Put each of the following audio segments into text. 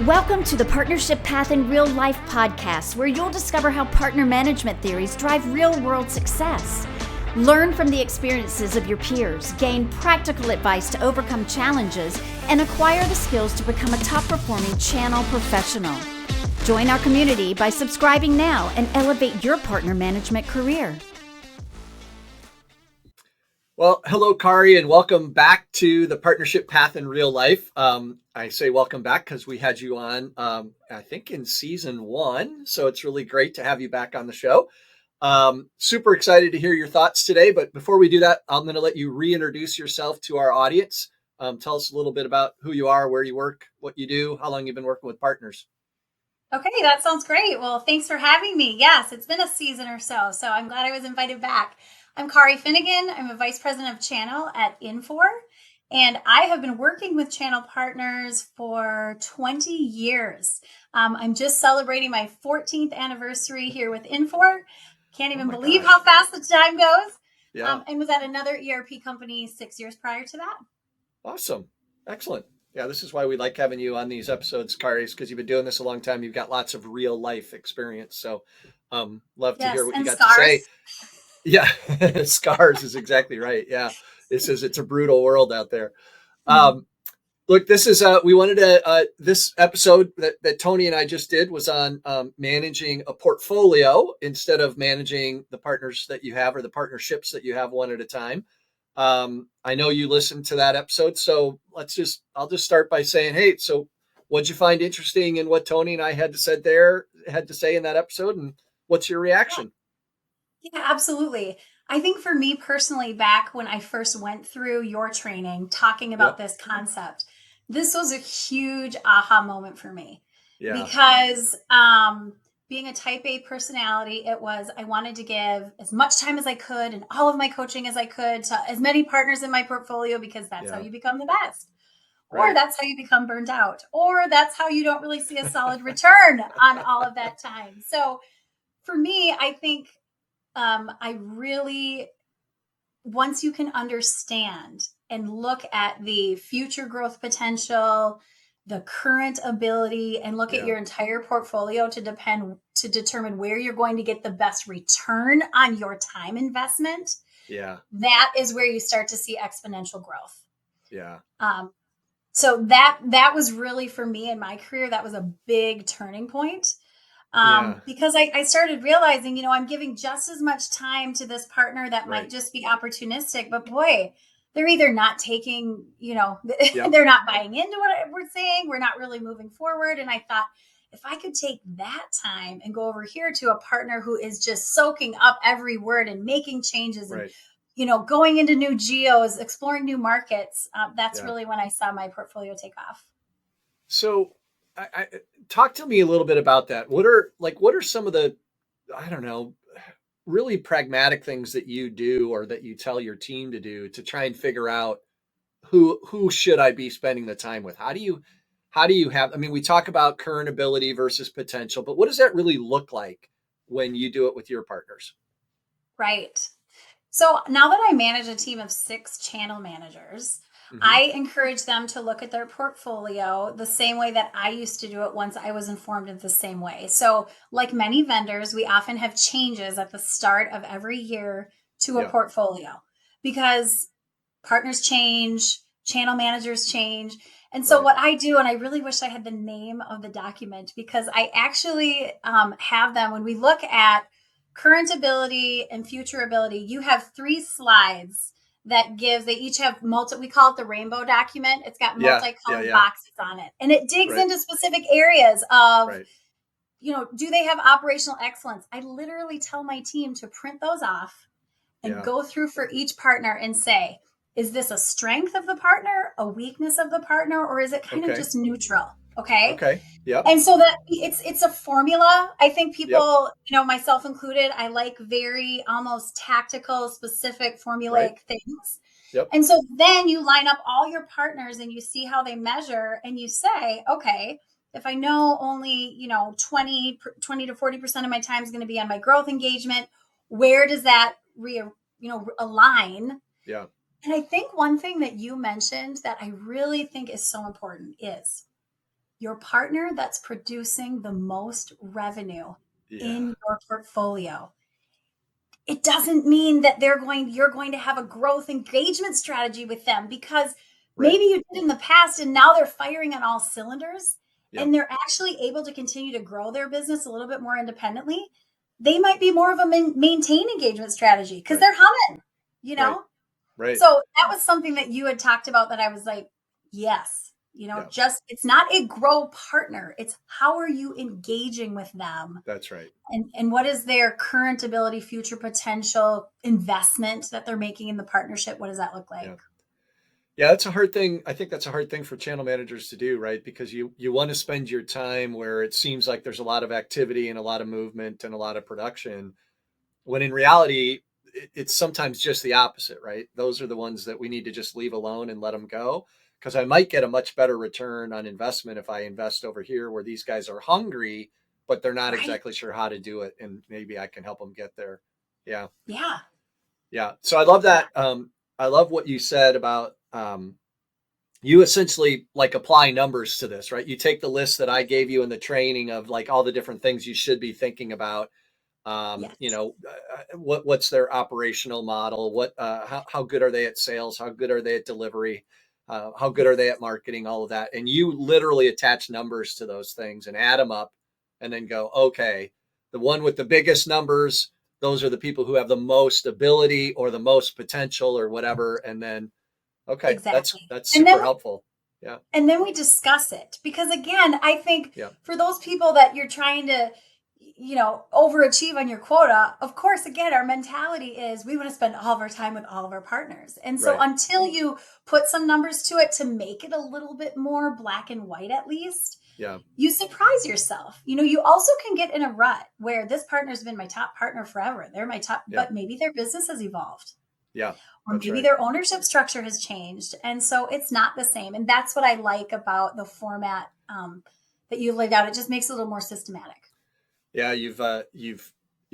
Welcome to the Partnership Path in Real Life podcast, where you'll discover how partner management theories drive real-world success. Learn from the experiences of your peers, gain practical advice to overcome challenges, and acquire the skills to become a top-performing channel professional. Join our community by subscribing now and elevate your partner management career. Well, hello, Kari, and welcome back to the Partnership Path in Real Life. I say welcome back because we had you on, I think, in season 1. So it's really great to have you back on the show. Super excited to hear your thoughts today. But before we do that, I'm going to let you reintroduce yourself to our audience. Tell us a little bit about who you are, where you work, what you do, how long you've been working with partners. Okay, that sounds great. Well, thanks for having me. Yes, it's been a season or so I'm glad I was invited back. I'm Kari Finnigan. I'm a vice president of channel at Infor, and I have been working with channel partners for 20 years. I'm just celebrating my 14th anniversary here with Infor. Can't even believe how fast the time goes. Yeah. And was at another ERP company 6 years prior to that. Awesome. Excellent. Yeah, this is why we like having you on these episodes, Kari, because you've been doing this a long time. You've got lots of real life experience. So love to hear what you got to say. Yeah, scars is exactly right. Yeah, it's a brutal world out there. Look, this is we wanted to this episode that Tony and I just did was on managing a portfolio instead of managing the partners that you have or the partnerships that you have one at a time. I know you listened to that episode, so I'll just start by saying, hey, so what'd you find interesting in what Tony and I had to say in that episode, and what's your reaction? Yeah, absolutely. I think for me personally, back when I first went through your training talking about this concept, this was a huge aha moment for me. Yeah. Because being a type A personality, I wanted to give as much time as I could and all of my coaching as I could to as many partners in my portfolio, because that's how you become the best. Or that's how you become burned out. Or that's how you don't really see a solid return on all of that time. So for me, I think once you can understand and look at the future growth potential, the current ability, and look at your entire portfolio to determine where you're going to get the best return on your time investment. Yeah. That is where you start to see exponential growth. Yeah. So that was really, for me in my career, that was a big turning point. Because I started realizing, I'm giving just as much time to this partner that might just be opportunistic, but boy, they're either not taking, they're not buying into what we're saying. We're not really moving forward. And I thought, if I could take that time and go over here to a partner who is just soaking up every word and making changes and, going into new geos, exploring new markets, that's really when I saw my portfolio take off. So I talk to me a little bit about that. What are some of the, I don't know, really pragmatic things that you do or that you tell your team to do to try and figure out who should I be spending the time with? How do you have, we talk about current ability versus potential, but what does that really look like when you do it with your partners? Right. So now that I manage a team of 6 channel managers, I encourage them to look at their portfolio the same way that I used to do it once I was informed of the same way. So like many vendors, we often have changes at the start of every year to a portfolio because partners change, channel managers change. And so what I do, and I really wish I had the name of the document, because I actually have them when we look at current ability and future ability, you have 3 slides that they each have we call it the rainbow document. It's got multicolored boxes on it. And it digs into specific areas of, do they have operational excellence? I literally tell my team to print those off and go through for each partner and say, is this a strength of the partner, a weakness of the partner, or is it kind of just neutral? Okay. Yeah. And so that it's a formula. I think people, myself included, I like very almost tactical, specific, formulaic things. Yep. And so then you line up all your partners and you see how they measure and you say, okay, if I know only, 20 to 40% of my time is going to be on my growth engagement, where does that align? Yeah. And I think one thing that you mentioned that I really think is so important is your partner that's producing the most revenue in your portfolio. It doesn't mean that you're going to have a growth engagement strategy with them, because maybe you did in the past and now they're firing on all cylinders and they're actually able to continue to grow their business a little bit more independently. They might be more of a maintain engagement strategy because they're humming, you know? Right. So that was something that you had talked about that I was like, yes, just, it's not a grow partner. It's how are you engaging with them? That's right. And what is their current ability, future potential, investment that they're making in the partnership? What does that look like? Yeah, that's a hard thing. I think that's a hard thing for channel managers to do, right? Because you want to spend your time where it seems like there's a lot of activity and a lot of movement and a lot of production, when in reality, it's sometimes just the opposite, right? Those are the ones that we need to just leave alone and let them go, because I might get a much better return on investment if I invest over here where these guys are hungry, but they're not exactly sure how to do it. And maybe I can help them get there. Yeah. Yeah. Yeah. So I love that. I love what you said about you essentially like apply numbers to this, right? You take the list that I gave you in the training of like all the different things you should be thinking about. What's their operational model? How good are they at sales? How good are they at delivery? How good are they at marketing? All of that. And you literally attach numbers to those things and add them up and then go, okay, the one with the biggest numbers, those are the people who have the most ability or the most potential or whatever. And then, okay, exactly. That's super helpful. Yeah. And then we discuss it, because again, I think for those people that you're trying to, overachieve on your quota, of course, again, our mentality is we want to spend all of our time with all of our partners. And so until you put some numbers to it to make it a little bit more black and white, at least, you surprise yourself. You also can get in a rut where this partner's been my top partner forever. They're my top, but maybe their business has evolved. Yeah. Or maybe their ownership structure has changed. And so it's not the same. And that's what I like about the format that you laid out. It just makes it a little more systematic. Yeah, you've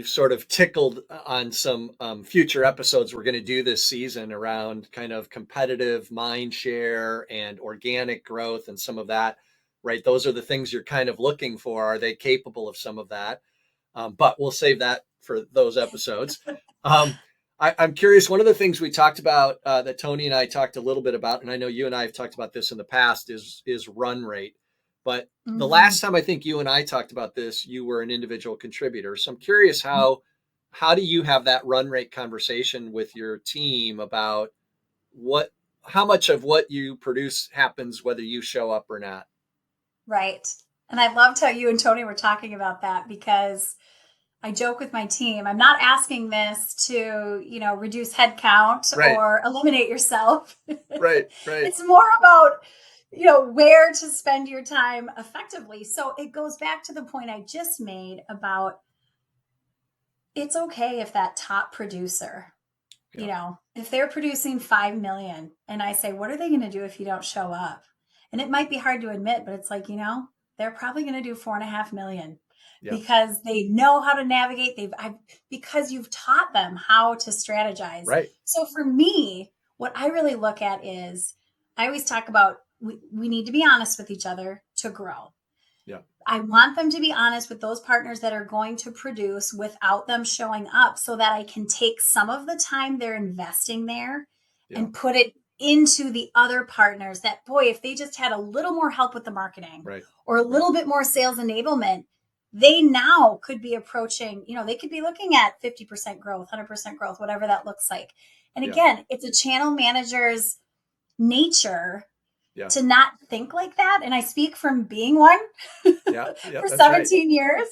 sort of tickled on some future episodes we're going to do this season around kind of competitive mind share and organic growth and some of that, right? Those are the things you're kind of looking for. Are they capable of some of that? But we'll save that for those episodes. I'm curious, one of the things we talked about that Tony and I talked a little bit about, and I know you and I have talked about this in the past, is run rate. But the last time I think you and I talked about this, you were an individual contributor. So I'm curious, how do you have that run rate conversation with your team about how much of what you produce happens whether you show up or not? Right. And I loved how you and Tony were talking about that, because I joke with my team, I'm not asking this to, reduce headcount or eliminate yourself. Right. It's more about, where to spend your time effectively. So it goes back to the point I just made about it's okay if that top producer, if they're producing 5 million and I say, what are they going to do if you don't show up? And it might be hard to admit, but it's like, they're probably going to do 4.5 million. Because they know how to navigate. Because you've taught them how to strategize. Right. So for me, what I really look at is I always talk about we need to be honest with each other to grow. Yeah. I want them to be honest with those partners that are going to produce without them showing up, so that I can take some of the time they're investing there and put it into the other partners that, boy, if they just had a little more help with the marketing or a little bit more sales enablement, they now could be approaching, they could be looking at 50% growth, 100% growth, whatever that looks like. And again, it's a channel manager's nature to not think like that. And I speak from being one for 17 years.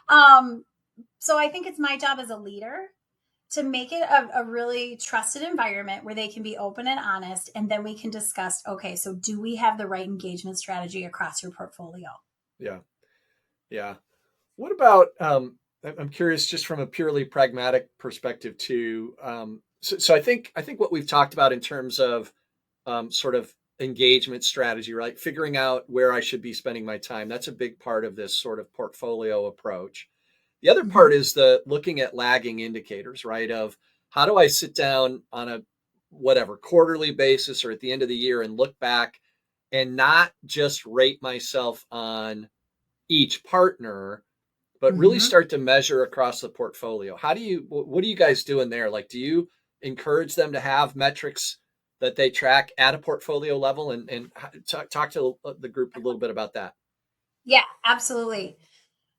So I think it's my job as a leader to make it a really trusted environment where they can be open and honest. And then we can discuss, okay, so do we have the right engagement strategy across your portfolio? Yeah. Yeah. What about, I'm curious, just from a purely pragmatic perspective too. So I think what we've talked about in terms of sort of engagement strategy, right? Figuring out where I should be spending my time. That's a big part of this sort of portfolio approach. The other part is the looking at lagging indicators, right? Of how do I sit down on a quarterly basis or at the end of the year and look back and not just rate myself on each partner, but really start to measure across the portfolio. What are you guys doing there? Like, do you encourage them to have metrics that they track at a portfolio level, and talk to the group a little bit about that? Yeah, absolutely.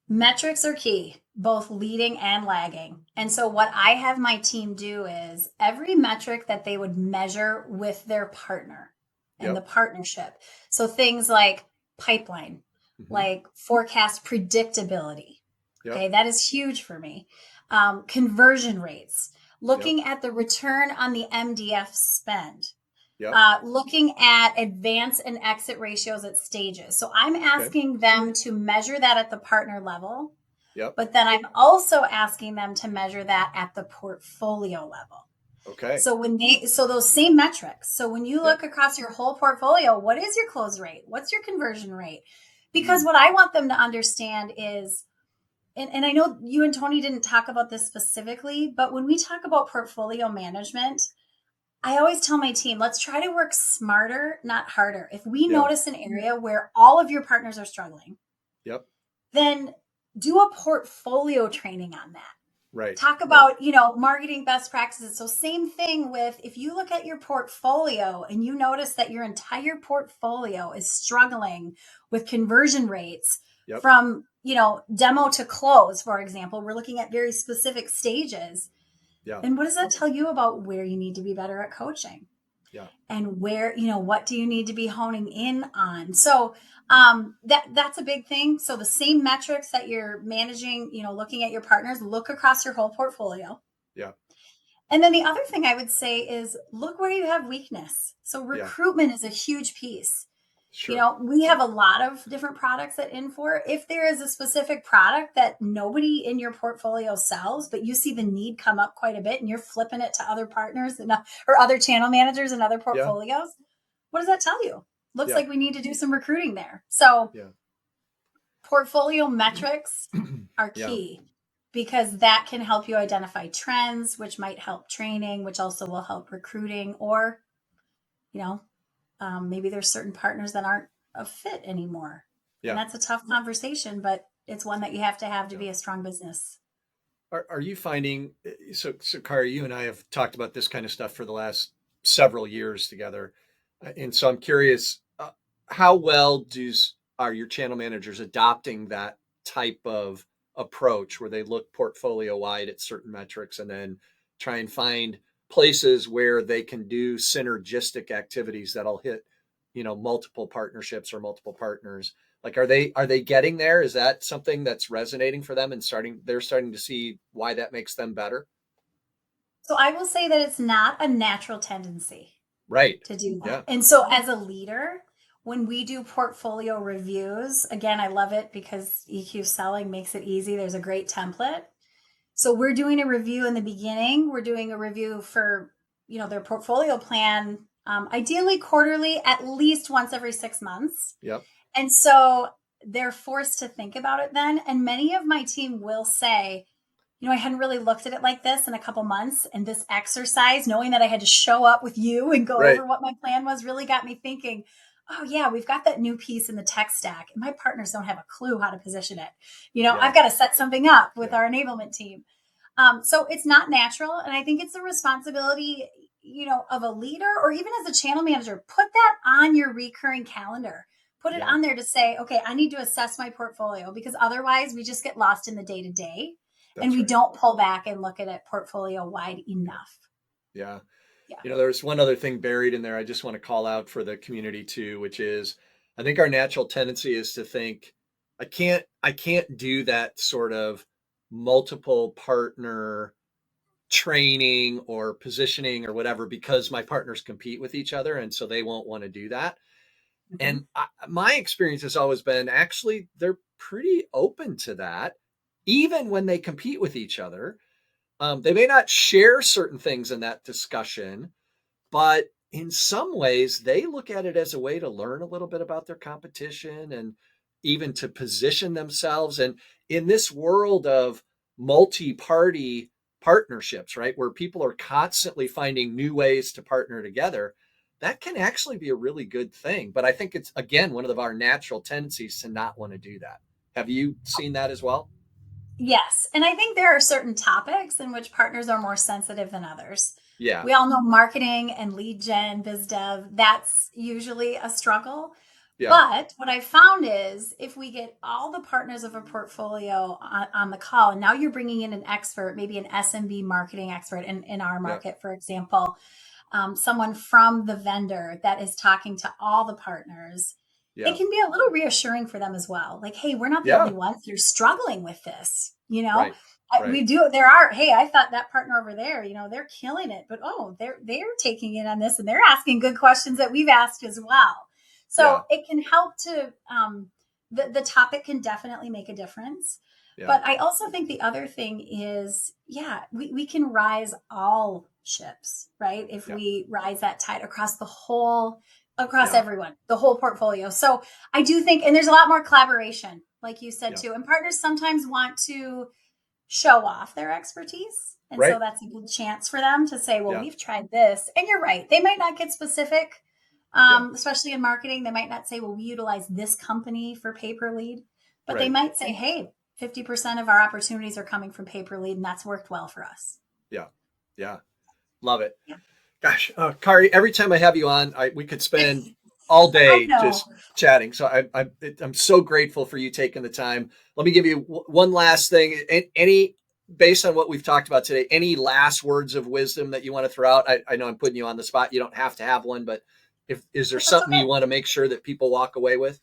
Metrics are key, both leading and lagging. And so what I have my team do is every metric that they would measure with their partner and the partnership. So things like pipeline, like forecast predictability. Okay, that is huge for me. Conversion rates, looking at the return on the MDF spend. Looking at advance and exit ratios at stages. So I'm asking them to measure that at the partner level, but then I'm also asking them to measure that at the portfolio level. Okay. So those same metrics. So when you look across your whole portfolio, what is your close rate? What's your conversion rate? Because what I want them to understand is, and I know you and Tony didn't talk about this specifically, but when we talk about portfolio management, I always tell my team, let's try to work smarter, not harder. If we notice an area where all of your partners are struggling, then do a portfolio training on that. Right. Talk about, marketing best practices. So same thing with, if you look at your portfolio and you notice that your entire portfolio is struggling with conversion rates from, demo to close, for example, we're looking at very specific stages. Then what does that tell you about where you need to be better at coaching? And where, what do you need to be honing in on? So that's a big thing. So the same metrics that you're managing, looking at your partners, look across your whole portfolio. And then the other thing I would say is look where you have weakness. So recruitment is a huge piece. Sure. We have a lot of different products at Infor. If there is a specific product that nobody in your portfolio sells, but you see the need come up quite a bit and you're flipping it to other partners or other channel managers and other portfolios, what does that tell you? Looks like we need to do some recruiting there. So portfolio metrics are key because that can help you identify trends, which might help training, which also will help recruiting, or, maybe there's certain partners that aren't a fit anymore. And that's a tough conversation, but it's one that you have to be a strong business. Are you finding, so Kari, you and I have talked about this kind of stuff for the last several years together. And so I'm curious, how well are your channel managers adopting that type of approach where they look portfolio wide at certain metrics and then try and find places where they can do synergistic activities that'll hit, multiple partnerships or multiple partners? Like, are they getting there? Is that something that's resonating for them and they're starting to see why that makes them better? So I will say that it's not a natural tendency to do that. And so as a leader, when we do portfolio reviews, again, I love it because EQ selling makes it easy. There's a great template. So we're doing a review in the beginning. We're doing a review for, their portfolio plan, ideally quarterly, at least once every 6 months. And so they're forced to think about it then. And many of my team will say, I hadn't really looked at it like this in a couple months. And this exercise, knowing that I had to show up with you and go over what my plan was, really got me thinking, oh yeah, we've got that new piece in the tech stack and my partners don't have a clue how to position it. I've got to set something up with our enablement team. So it's not natural. And I think it's a responsibility, of a leader or even as a channel manager. Put that on your recurring calendar. Put it on there to say, okay, I need to assess my portfolio, because otherwise we just get lost in the day to day and we don't pull back and look at it portfolio wide enough. There's one other thing buried in there I just want to call out for the community too, which is I think our natural tendency is to think, I can't do that sort of multiple partner training or positioning or whatever because my partners compete with each other and so they won't want to do that. And my experience has always been, actually, they're pretty open to that, even when they compete with each other. They may not share certain things in that discussion, but in some ways, they look at it as a way to learn a little bit about their competition and even to position themselves. And in this world of multi-party partnerships, right, where people are constantly finding new ways to partner together, that can actually be a really good thing. But I think it's, again, one of our natural tendencies to not want to do that. Have you seen that as well? Yes. And I think there are certain topics in which partners are more sensitive than others. Yeah. We all know marketing and lead gen, biz dev, that's usually a struggle. Yeah. But what I found is if we get all the partners of a portfolio on the call, and now you're bringing in an expert, maybe an SMB marketing expert in our market, for example, someone from the vendor that is talking to all the partners, it can be a little reassuring for them as well. Like, hey, we're not the only ones that are struggling with this. You know, we do. There are. Hey, I thought that partner over there, you know, they're killing it, but they're taking it on this, and they're asking good questions that we've asked as well. So it can help to. The topic can definitely make a difference. Yeah. But I also think the other thing is, we can rise all ships, right? If we rise that tide across everyone, the whole portfolio. So I do think, and there's a lot more collaboration, like you said too, and partners sometimes want to show off their expertise. And so that's a good chance for them to say, well, we've tried this. And you're right. They might not get specific, especially in marketing. They might not say, well, we utilize this company for pay-per lead, but they might say, hey, 50% of our opportunities are coming from pay-per-lead, and that's worked well for us. Yeah. Yeah. Love it. Yeah. Gosh, Kari, every time I have you on, we could spend all day just chatting. So I'm so grateful for you taking the time. Let me give you one last thing. Based on what we've talked about today, any last words of wisdom that you want to throw out? I know I'm putting you on the spot. You don't have to have one, but is there something you want to make sure that people walk away with?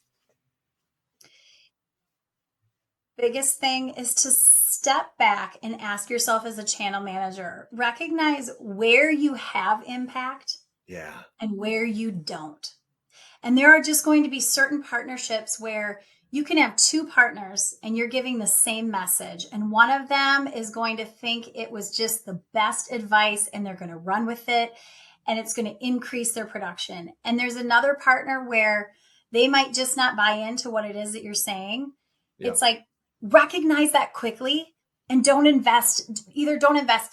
Biggest thing is to step back and ask yourself as a channel manager, recognize where you have impact and where you don't. And there are just going to be certain partnerships where you can have two partners and you're giving the same message. And one of them is going to think it was just the best advice and they're going to run with it and it's going to increase their production. And there's another partner where they might just not buy into what it is that you're saying. Yeah. It's like, recognize that quickly and don't invest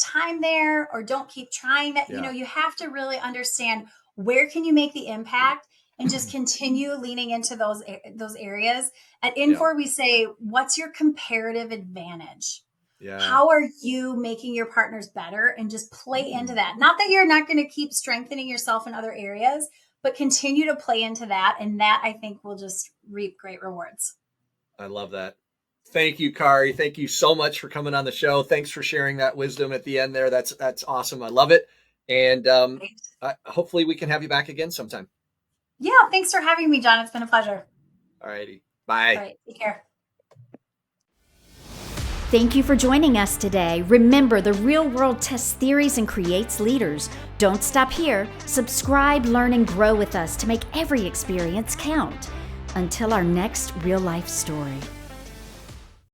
time there or don't keep trying that. You know, you have to really understand where can you make the impact and just continue leaning into those areas. At Infor, we say, what's your comparative advantage? Yeah. How are you making your partners better? And just play into that. Not that you're not going to keep strengthening yourself in other areas, but continue to play into that. And that, I think, will just reap great rewards. I love that. Thank you, Kari. Thank you so much for coming on the show. Thanks for sharing that wisdom at the end there. That's awesome. I love it. And hopefully we can have you back again sometime. Yeah. Thanks for having me, John. It's been a pleasure. All righty. Bye. All right. Take care. Thank you for joining us today. Remember, the real world tests theories and creates leaders. Don't stop here. Subscribe, learn, and grow with us to make every experience count. Until our next real life story.